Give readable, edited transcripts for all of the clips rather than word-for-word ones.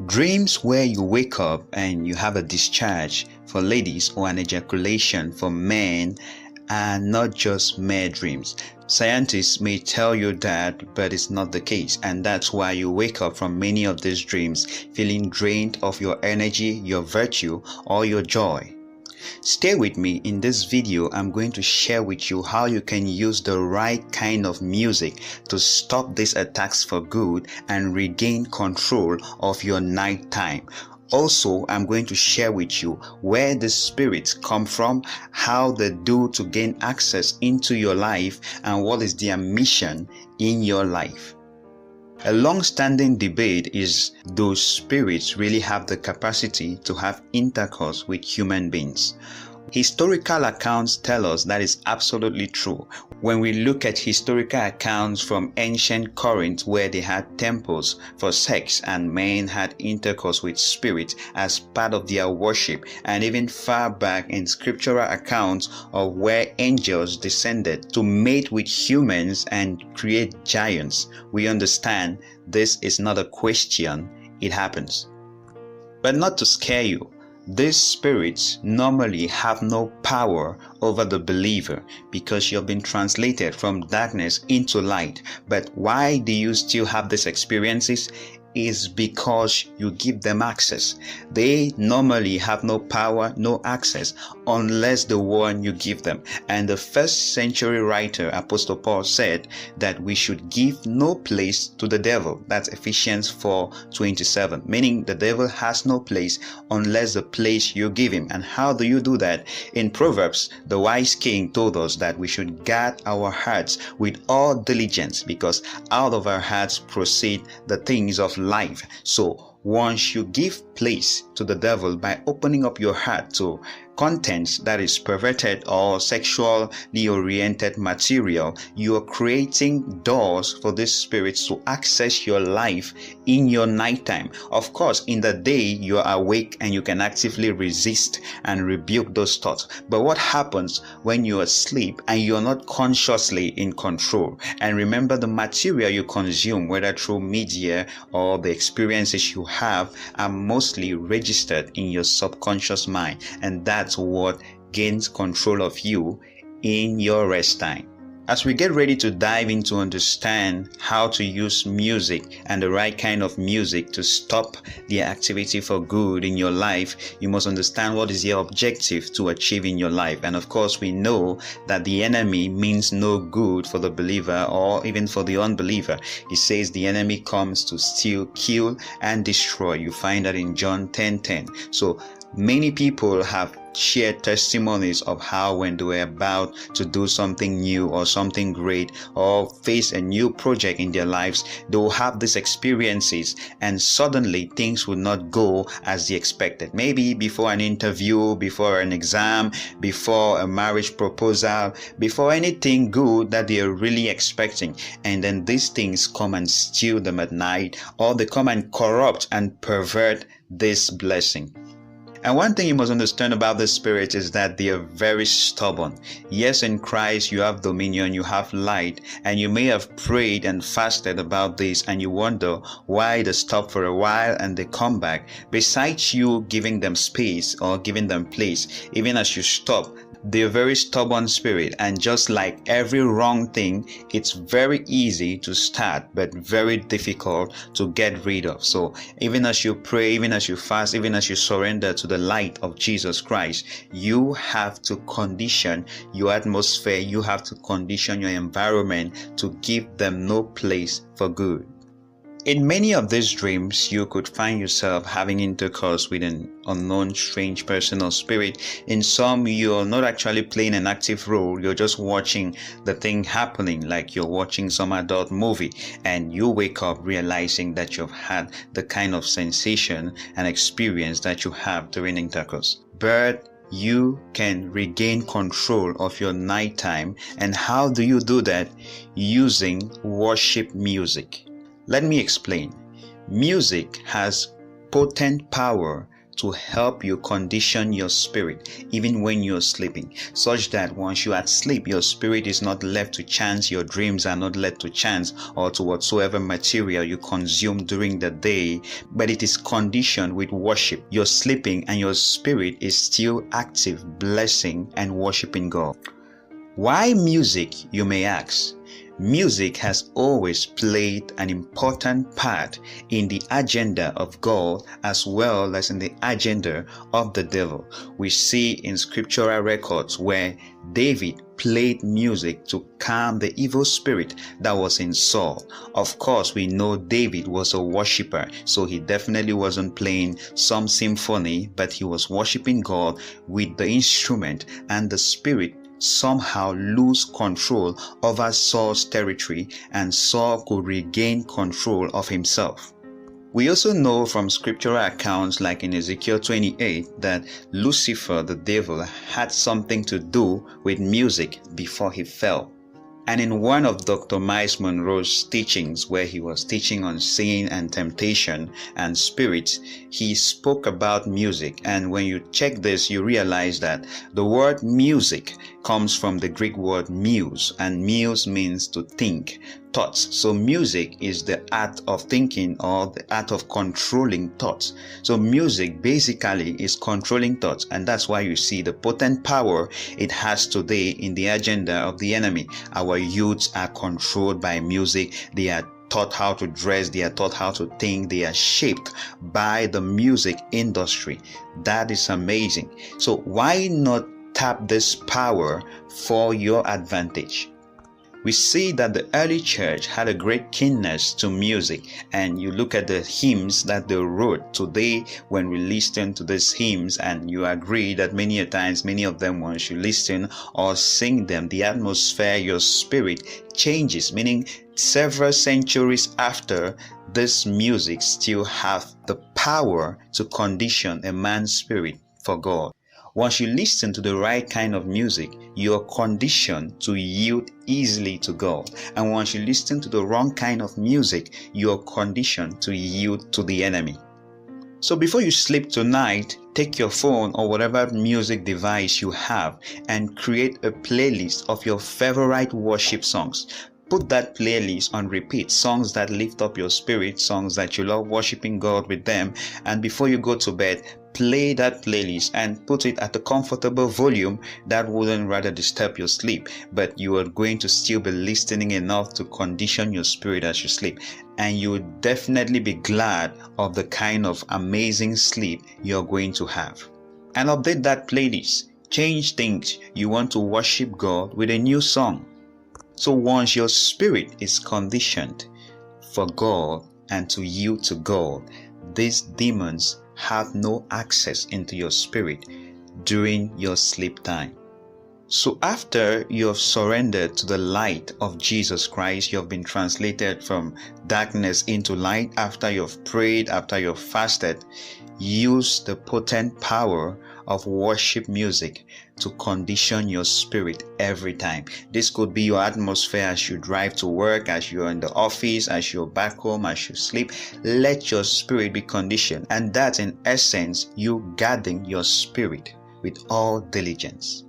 Dreams where you wake up and you have a discharge for ladies or an ejaculation for men are not just mere dreams. Scientists may tell you that, but it's not the case, and that's why you wake up from many of these dreams feeling drained of your energy, your virtue, or your joy. Stay with me. In this video, I'm going to share with you how you can use the right kind of music to stop these attacks for good and regain control of your nighttime. Also, I'm going to share with you where the spirits come from, how they do to gain access into your life, and what is their mission in your life. A long-standing debate is, do spirits really have the capacity to have intercourse with human beings? Historical accounts tell us that is absolutely true. When we look at historical accounts from ancient Corinth, where they had temples for sex and men had intercourse with spirits as part of their worship, and even far back in scriptural accounts of where angels descended to mate with humans and create giants, we understand this is not a question, it happens. But not to scare you, these spirits normally have no power over the believer because you've been translated from darkness into light. But why do you still have these experiences? Is because you give them access. They normally have no power, no access, unless the one you give them. And the first century writer, Apostle Paul, said that we should give no place to the devil. That's Ephesians 4:27, meaning the devil has no place unless the place you give him. And how do you do that? In Proverbs, the wise king told us that we should guard our hearts with all diligence, because out of our hearts proceed the things of life. So once you give place to the devil by opening up your heart to content that is perverted or sexually oriented material, you are creating doors for these spirits to access your life in your nighttime. Of course, in the day you are awake and you can actively resist and rebuke those thoughts. But what happens when you are asleep and you are not consciously in control? And remember, the material you consume, whether through media or the experiences you have, are mostly registered in your subconscious mind, and that's what gains control of you in your rest time. As we get ready to dive into understand how to use music and the right kind of music to stop the activity for good in your life, you must understand what is your objective to achieve in your life. And of course, we know that the enemy means no good for the believer or even for the unbeliever. He says the enemy comes to steal, kill, and destroy. You find that in John 10:10. So many people have shared testimonies of how when they were about to do something new or something great or face a new project in their lives, they will have these experiences and suddenly things will not go as they expected. Maybe before an interview, before an exam, before a marriage proposal, before anything good that they are really expecting. And then these things come and steal them at night, or they come and corrupt and pervert this blessing. And one thing you must understand about the spirit is that they are very stubborn. Yes, in Christ you have dominion, you have light, and you may have prayed and fasted about this and you wonder why they stop for a while and they come back. Besides you giving them space or giving them place, even as you stop, they're a very stubborn spirit, and just like every wrong thing, it's very easy to start but very difficult to get rid of. So even as you pray, even as you fast, even as you surrender to the light of Jesus Christ, you have to condition your atmosphere, you have to condition your environment to give them no place for good. In many of these dreams, you could find yourself having intercourse with an unknown, strange person or spirit. In some, you're not actually playing an active role. You're just watching the thing happening, like you're watching some adult movie, and you wake up realizing that you've had the kind of sensation and experience that you have during intercourse. But you can regain control of your nighttime. And how do you do that? Using worship music. Let me explain. Music has potent power to help you condition your spirit even when you're sleeping, such that once you are asleep, your spirit is not left to chance, your dreams are not left to chance or to whatsoever material you consume during the day, but it is conditioned with worship. You're sleeping and your spirit is still active, blessing and worshiping God. Why music, you may ask? Music has always played an important part in the agenda of God as well as in the agenda of the devil. We see in scriptural records where David played music to calm the evil spirit that was in Saul. Of course, we know David was a worshiper, so he definitely wasn't playing some symphony, but he was worshiping God with the instrument, and the spirit somehow lose control over Saul's territory, and Saul could regain control of himself. We also know from scriptural accounts like in Ezekiel 28 that Lucifer, the devil, had something to do with music before he fell. And in one of Dr. Miles Monroe's teachings, where he was teaching on sin and temptation and spirits, he spoke about music. And when you check this, you realize that the word music comes from the Greek word muse, and muse means to think, thoughts. So music is the art of thinking or the art of controlling thoughts. So music basically is controlling thoughts, and that's why you see the potent power it has today in the agenda of the enemy. Our youths are controlled by music. They are taught how to dress, they are taught how to think, they are shaped by the music industry. That is amazing. So why not tap this power for your advantage? We see that the early church had a great keenness to music, and you look at the hymns that they wrote today. When we listen to these hymns, and you agree that many a times, many of them, once you listen or sing them, the atmosphere, your spirit changes, meaning several centuries after, this music still have the power to condition a man's spirit for God. Once you listen to the right kind of music, you are conditioned to yield easily to God. And once you listen to the wrong kind of music, you are conditioned to yield to the enemy. So before you sleep tonight, take your phone or whatever music device you have and create a playlist of your favorite worship songs. Put that playlist on repeat, songs that lift up your spirit, songs that you love worshiping God with them. And before you go to bed, play that playlist and put it at a comfortable volume that wouldn't rather disturb your sleep, but you are going to still be listening enough to condition your spirit as you sleep. And you will definitely be glad of the kind of amazing sleep you're going to have. And update that playlist. Change things. You want to worship God with a new song. So once your spirit is conditioned for God and to yield to God, these demons have no access into your spirit during your sleep time. So after you have surrendered to the light of Jesus Christ, you have been translated from darkness into light, after you have prayed, after you have fasted, use the potent power of worship music to condition your spirit every time. This could be your atmosphere as you drive to work, as you're in the office, as you're back home, as you sleep. Let your spirit be conditioned, and that's in essence you guarding your spirit with all diligence.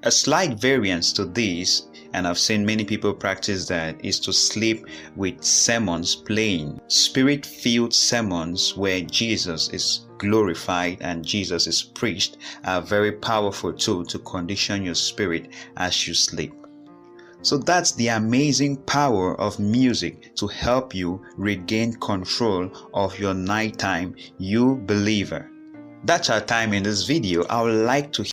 A slight variance to this, and I've seen many people practice that, is to sleep with sermons playing. Spirit-filled sermons where Jesus is glorified and Jesus is preached are a very powerful tool to condition your spirit as you sleep. So that's the amazing power of music to help you regain control of your nighttime, you believer. That's our time in this video. I would like to